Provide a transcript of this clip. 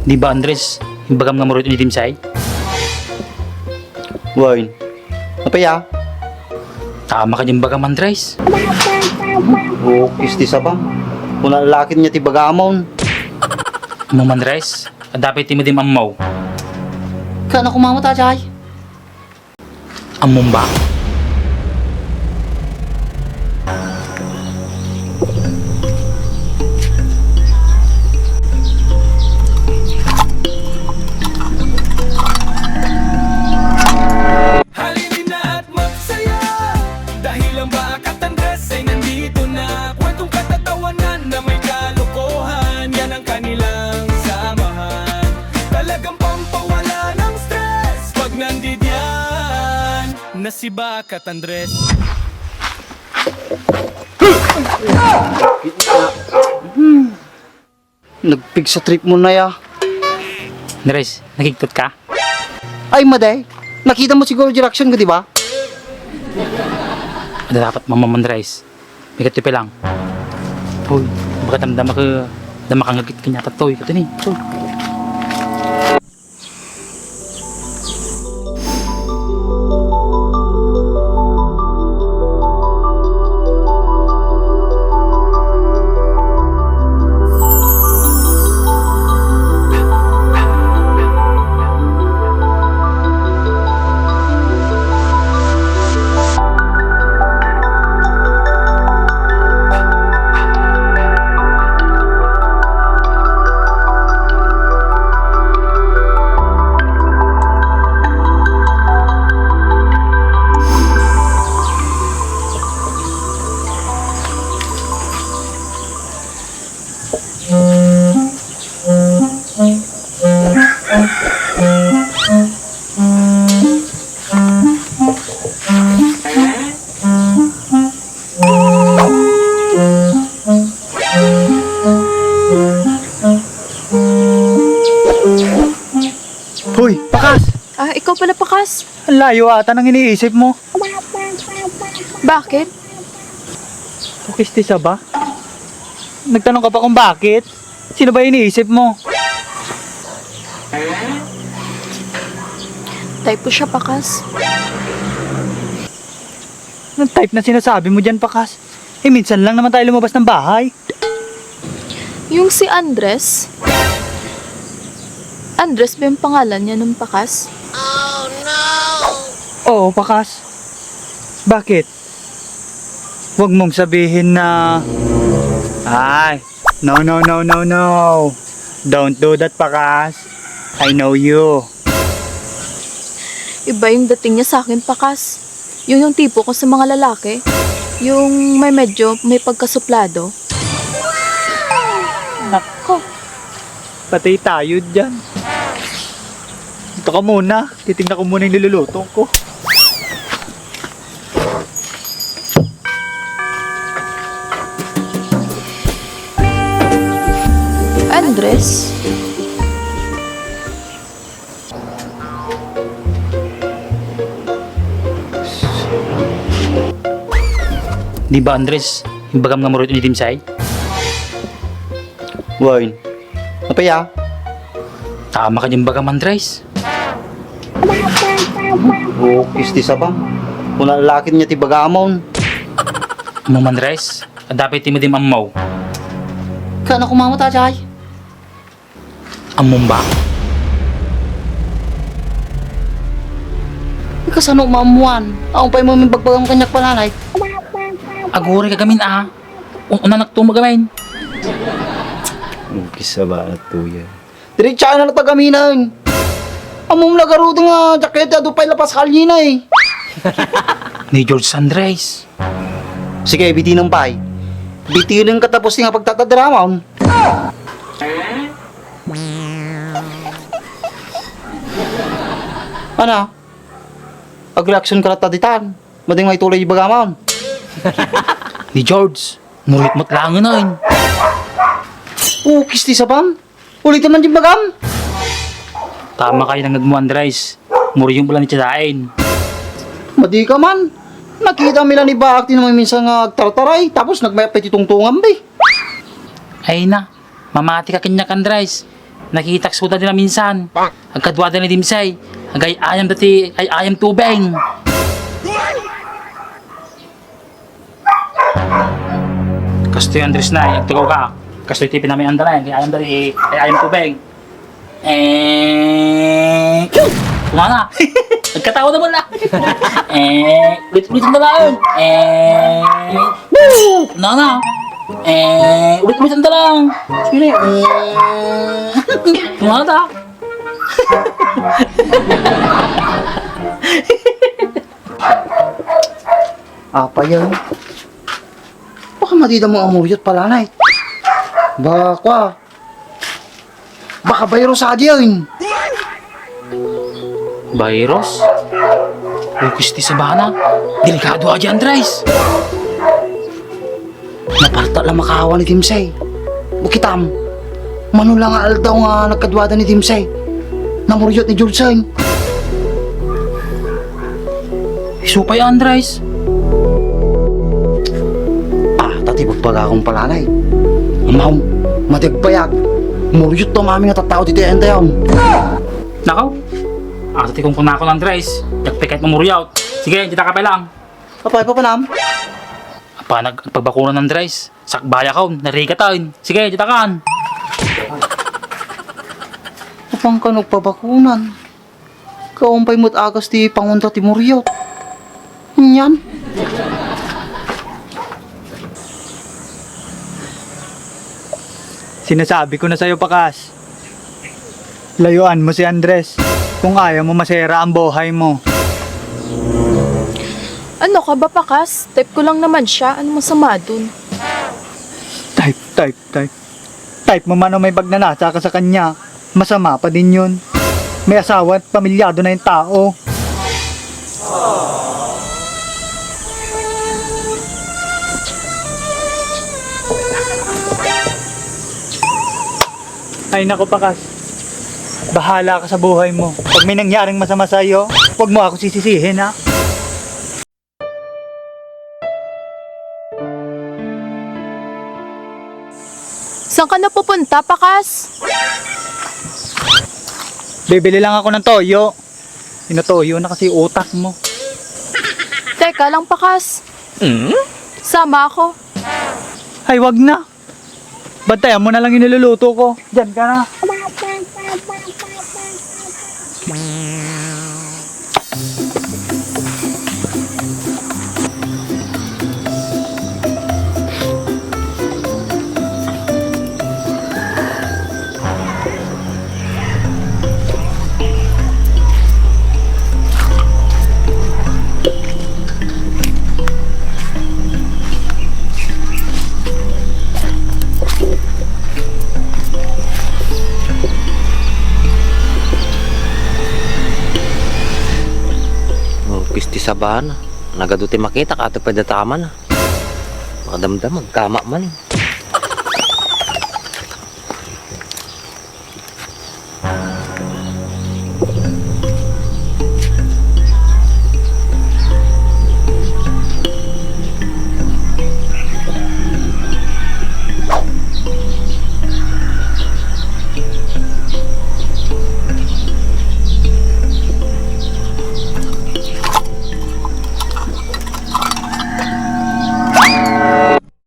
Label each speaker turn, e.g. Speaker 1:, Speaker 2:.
Speaker 1: Di ba Andres, yung bagam nga marunong ni Dimsay?
Speaker 2: Wine. Napaya?
Speaker 1: Tama ka yung bagam Andres.
Speaker 2: Bukis ti sabang. Kung nalalakin niya ti bagamon.
Speaker 1: Mong Andres, dapat ti mo dim amaw.
Speaker 2: Kana kumamata chay.
Speaker 1: Among ba?
Speaker 3: Halinin na at magsaya Dahil ang Bakat Andres ay nandito na Kwentong katatawanan na may kalokohan Yan ang kanilang samahan Talagang pampawala ng stress Pag nandidyan na si Bakat Andres
Speaker 2: Nagpig sa trip mo na ya.
Speaker 1: Andres, nagigtot ka?
Speaker 2: Ay maday. Nakita mo siguro yung reaction ko, di ba?
Speaker 1: Dapat mamam Andres. May katipe lang. Hoy, baka damdama ka, dama kang ngagit kanya tatoy. Kato ni. Hoy.
Speaker 2: Hoy, pakas!
Speaker 4: Ah, ikaw pala Pakas.
Speaker 2: Ang layo ata nang iniisip mo.
Speaker 4: Bakit?
Speaker 2: Bukis ti saba? Nagtanong ka pa kung bakit? Sino ba iniisip mo?
Speaker 4: Type ko siya Pakas.
Speaker 2: Anong type na sinasabi mo dyan, pakas? Eh, minsan lang naman tayo lumabas ng bahay.
Speaker 4: Yung si Andres. Andres ba yung pangalan niya nung Pakas?
Speaker 2: Oo, pakas. Bakit? Huwag mong sabihin na... Ay, no, no, no, no, no. Don't do that, pakas. I know you.
Speaker 4: Iba yung dating niya sa akin Pakas. Yun yung tipo ko sa mga lalaki. Yung may pagkasuplado.
Speaker 2: Nako. Patay tayo dyan. Ito ka muna. Titignan ko muna yung niluluto ko.
Speaker 4: Andres?
Speaker 1: Di ba Andres, yung bagam nga marunong ni Dimsay?
Speaker 2: Wine. Napaya?
Speaker 1: Tama ka yung bagam Andres.
Speaker 2: Bukis ti sabang. Kung nalalakin niya ti bagamon.
Speaker 1: Mong Andres, dapat ti mo dim amaw.
Speaker 2: Kana kumamata chay.
Speaker 1: Among ba?
Speaker 2: Kasano mamuan. Ako pa yung bagbagang kanyak palanay.
Speaker 1: Aguri ka gamin ah. Una nagtuma gamin.
Speaker 2: Bukis sa ba at tuya. Diretsa na natagaminan. Among lagarudo nga jacket ado pa lapas kalyina eh.
Speaker 1: Ni George Andres.
Speaker 2: Sige, biti ng pay. Biti ng katapos nga pagtatadramaon. Ano? Ag-reaction ka na taditan. Mading may tulay yung bagamon.
Speaker 1: Ni George, murit mo't langan na yun.
Speaker 2: Kis ti sabam. Ulit naman yung bagam.
Speaker 1: Tama kayo nang nagmo Andres. Muri yung pala ni Chadain.
Speaker 2: Madi ka man. Nakita mila ni Baak din naman minsan nga tartaray. Tapos nagmayapit itong tungam ba.
Speaker 1: Ay na, mamati ka kanyak Andres. Nakita suda nila minsan. Ang kadwa nila dimsay. Agay ayam dati ay ayam tubeng. Kastoy Andres na, tugaw ka. Kastoy tipin namin andala, kay ayam dati ay ayam tubeng. Kumana. Nagkatawa naman lang. Ulit-ulit na lang. Nana. Ulit-ulit na lang. Sige. Kumana ta.
Speaker 5: Apa yan? Baka madida mo ang muryot pala na eh. Baka virus sa yun.
Speaker 1: Virus? Lukis ti sabana. Delikado aja Andres.
Speaker 5: Naparta lang makahawa ni Timsay. Bukitam. Manulang nga aldaw nga nagkadwada ni Timsay. Namuryot ni Julsan.
Speaker 1: Supay Andres.
Speaker 5: Tatibag pala akong palanay. Amaw, matigpayag. Muryot to mami nga tatao dito yan tayo.
Speaker 1: Nakaw. Ati kong kunako ng Andres. Nagpikit mo muryaw. Sige, dita ka pa lang.
Speaker 5: Kapay pa panam?
Speaker 1: Pa nagpagbakuna ng Andres. Sakbaya ka, nariga tayo. Sige, dita kaan.
Speaker 5: Kapang ka nagpabakunan. Kaumpay mo't agas ti pangunta ti muryot. Yan.
Speaker 2: Sinasabi ko na sa'yo, Pakas. Layuan mo si Andres. Kung ayaw mo masera ang buhay mo.
Speaker 4: Ano ka ba, Pakas? Type ko lang naman siya. Ano masama dun?
Speaker 2: Type. Type mo man o may bagnanasa ka sa kanya. Masama pa din yun. May asawa at pamilyado na yung tao. Ay nako, Pakas. Bahala ka sa buhay mo. Pag may nangyaring masama sa'yo, huwag mo ako sisisihin, ha?
Speaker 4: Saan ka na pupunta, Pakas?
Speaker 2: Bibili lang ako ng toyo. Inatoyo na kasi utak mo.
Speaker 4: Teka lang, Pakas. Sama ako.
Speaker 2: Ay, wag na. Bantayan mo na lang yung niluluto ko. Diyan ka na.
Speaker 6: Pisti sa bahan. Nagaduti makita ka ito pwede tama na. Makadamdam, magkama man eh.